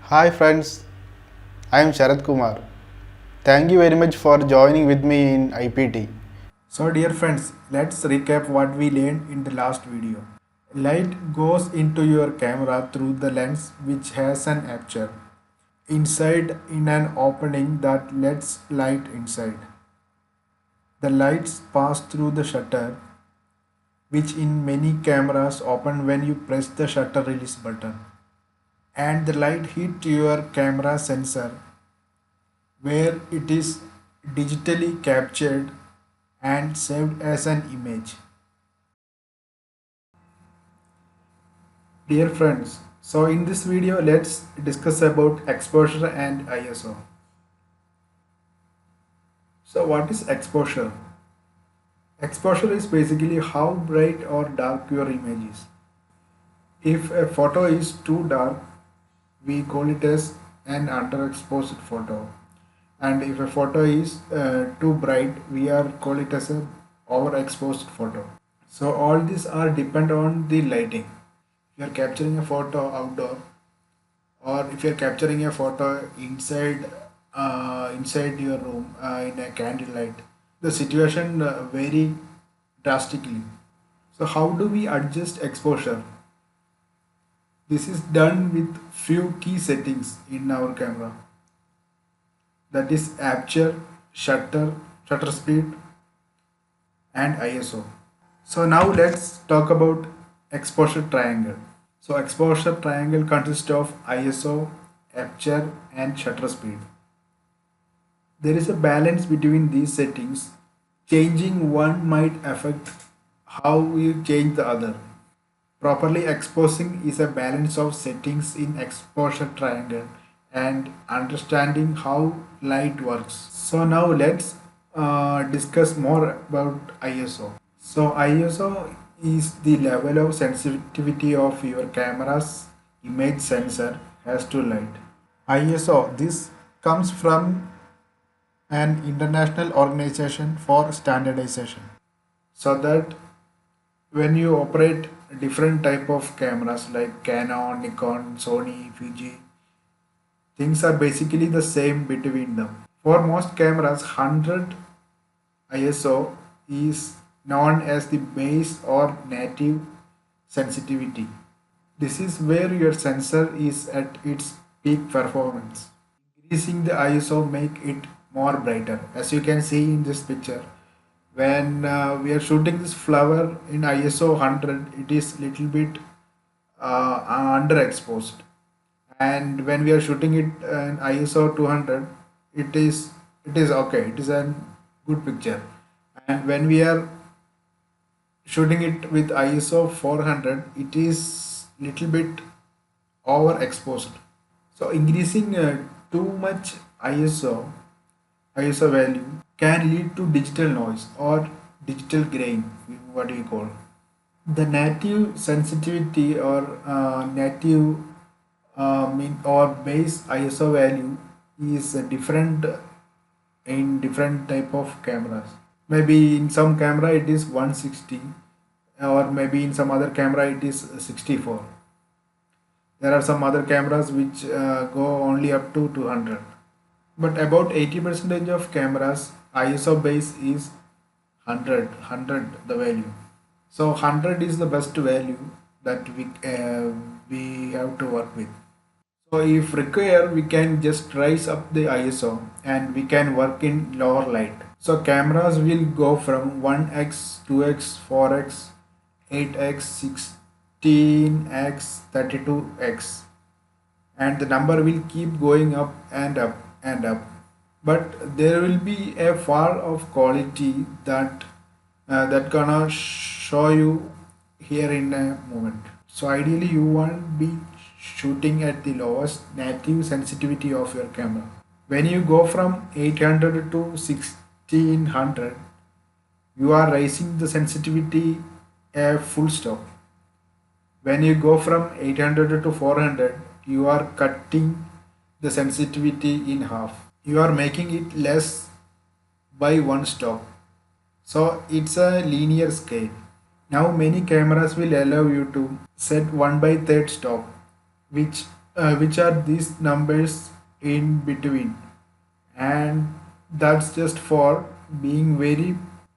Hi friends, I am Sharad Kumar. Thank you very much for joining with me in IPT. So dear friends, let's recap what we learned in the last video. Light goes into your camera through the lens which has an aperture inside in an opening that lets light inside. The lights pass through the shutter which in many cameras open when you press the shutter release button. And the light hit your camera sensor where it is digitally captured and saved as an image. Dear friends, so in this video let's discuss about exposure and ISO. So what is exposure? Exposure is basically how bright or dark your image is. If a photo is too dark, we call it as an underexposed photo. And if a photo is too bright, we are call it as a overexposed photo. So all these are depend on the lighting. If you are capturing a photo outdoor, or if you're capturing a photo inside your room in a candlelight, the situation vary drastically. So how do we adjust exposure? This is done with few key settings in our camera, that is aperture, shutter speed and ISO. So now let's talk about exposure triangle. So exposure triangle consists of ISO, aperture and shutter speed. There is a balance between these settings. Changing one might affect how you change the other. Properly exposing is a balance of settings in exposure triangle and understanding how light works. So now let's discuss more about ISO. So ISO is the level of sensitivity of your camera's image sensor has to light. ISO, this comes from an international organization for standardization, so that when you operate different type of cameras like Canon, Nikon, Sony, Fuji, things are basically the same between them. For most cameras, 100 ISO is known as the base or native sensitivity. This is where your sensor is at its peak performance. Increasing the ISO make it more brighter. As you can see in this picture, when we are shooting this flower in ISO 100, it is little bit underexposed, and when we are shooting it in ISO 200, it is okay. It is a good picture, and when we are shooting it with ISO 400, it is little bit overexposed. So increasing too much ISO value can lead to digital noise or digital grain, what we call. The native sensitivity or native mean or base ISO value is different in different type of cameras. Maybe in some camera it is 160, or maybe in some other camera it is 64. There are some other cameras which go only up to 200. But about 80% of cameras ISO base is 100 the value. So 100 is the best value that we have to work with. So if required, we can just raise up the ISO and we can work in lower light. So cameras will go from 1x, 2x, 4x, 8x, 16x, 32x, and the number will keep going up and up and up. But there will be a fall of quality that gonna show you here in a moment. So ideally you want be shooting at the lowest native sensitivity of your camera. When you go from 800 to 1600, you are raising the sensitivity a full stop. When you go from 800 to 400, you are cutting the sensitivity in half. You are making it less by one stop. So it's a linear scale. Now many cameras will allow you to set 1/3 stop, which which are these numbers in between, and that's just for being very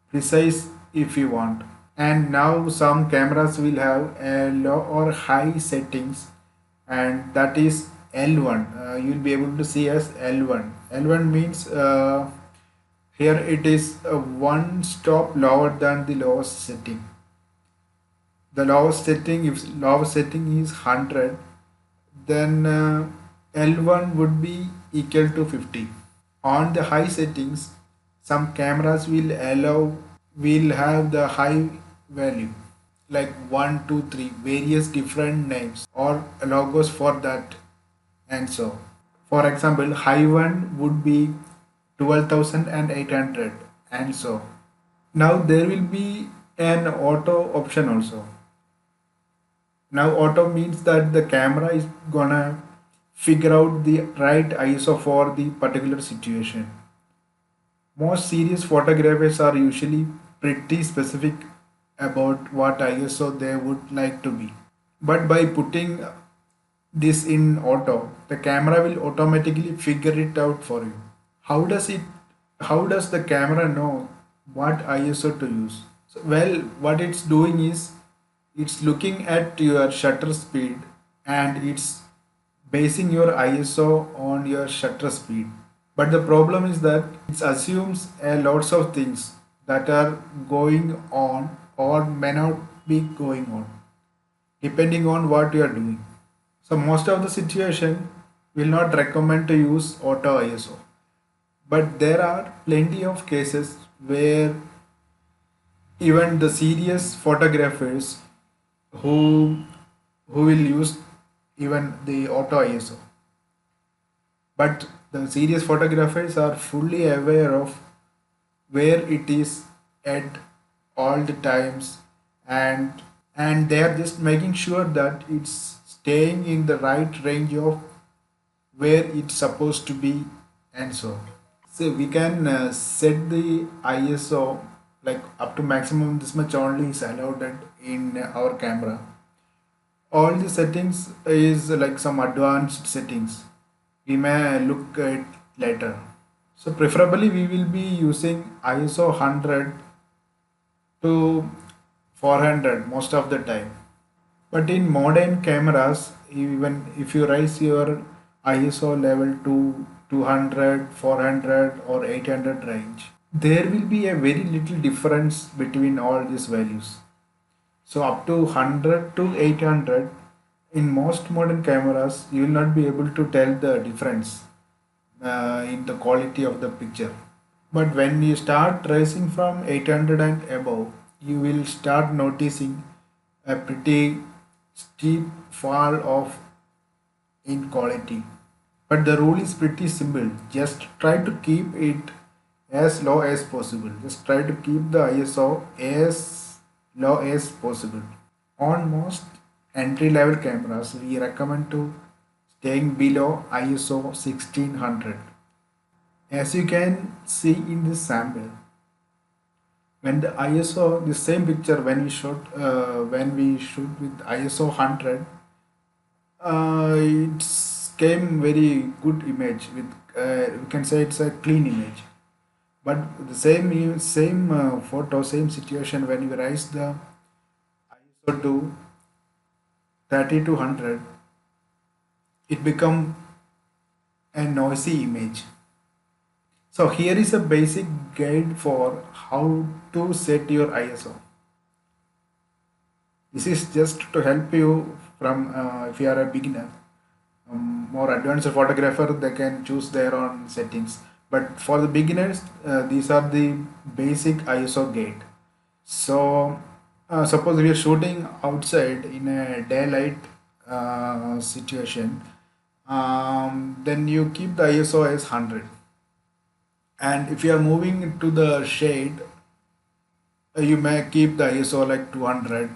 precise if you want. And now some cameras will have a low or high settings, and that is L1. You'll be able to see as L1. L1 means here it is one stop lower than the lowest setting. The lowest setting, if lowest setting is 100, then L1 would be equal to 50. On the high settings, some cameras will have the high value like 1, 2, 3, various different names or logos for that, and so. For example, high one would be 12,800, and so. Now there will be an auto option also. Now auto means that the camera is gonna figure out the right ISO for the particular situation. Most serious photographers are usually pretty specific about what ISO they would like to be. But by putting this in auto, the camera will automatically figure it out for you. How does it how does the camera know what ISO to use? So, well, what it's doing is it's looking at your shutter speed and it's basing your ISO on your shutter speed. But the problem is that it assumes a lots of things that are going on or may not be going on depending on what you are doing. So most of the situation will not recommend to use auto ISO. But there are plenty of cases where even the serious photographers who will use even the auto ISO. But the serious photographers are fully aware of where it is at all the times, and they are just making sure that it's staying in the right range of where it's supposed to be, and so. So we can set the ISO like up to maximum this much only is allowed in our camera. All the settings is like some advanced settings. We may look at later. So preferably we will be using ISO 100 to 400 most of the time. But in modern cameras, even if you raise your ISO level to 200, 400 or 800 range, there will be a very little difference between all these values. So up to 100 to 800, in most modern cameras, you will not be able to tell the difference in the quality of the picture. But when you start raising from 800 and above, you will start noticing a pretty steep fall off in quality. But the rule is pretty simple. Just try to keep it as low as possible. Just try to keep the ISO as low as possible. On most entry level cameras, we recommend to staying below ISO 1600. As you can see in this sample, when the ISO, the same picture when we shoot with ISO 100, it came very good image with we can say it's a clean image. But the same photo, same situation when you raise the ISO to 30 to 100, it become a noisy image. So here is a basic guide for how to set your ISO. This is just to help you from if you are a beginner. More advanced photographer, they can choose their own settings. But for the beginners, these are the basic ISO guide. So suppose we are shooting outside in a daylight situation, then you keep the ISO as 100. And if you are moving to the shade, you may keep the ISO like 200.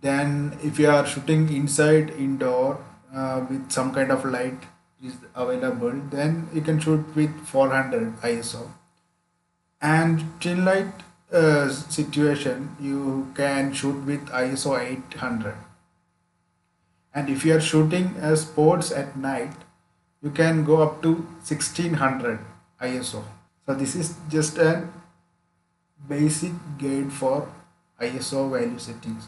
Then if you are shooting inside indoor with some kind of light is available, then you can shoot with 400 ISO. And still light situation, you can shoot with ISO 800. And if you are shooting sports at night, you can go up to 1600 ISO. So this is just a basic guide for ISO value settings.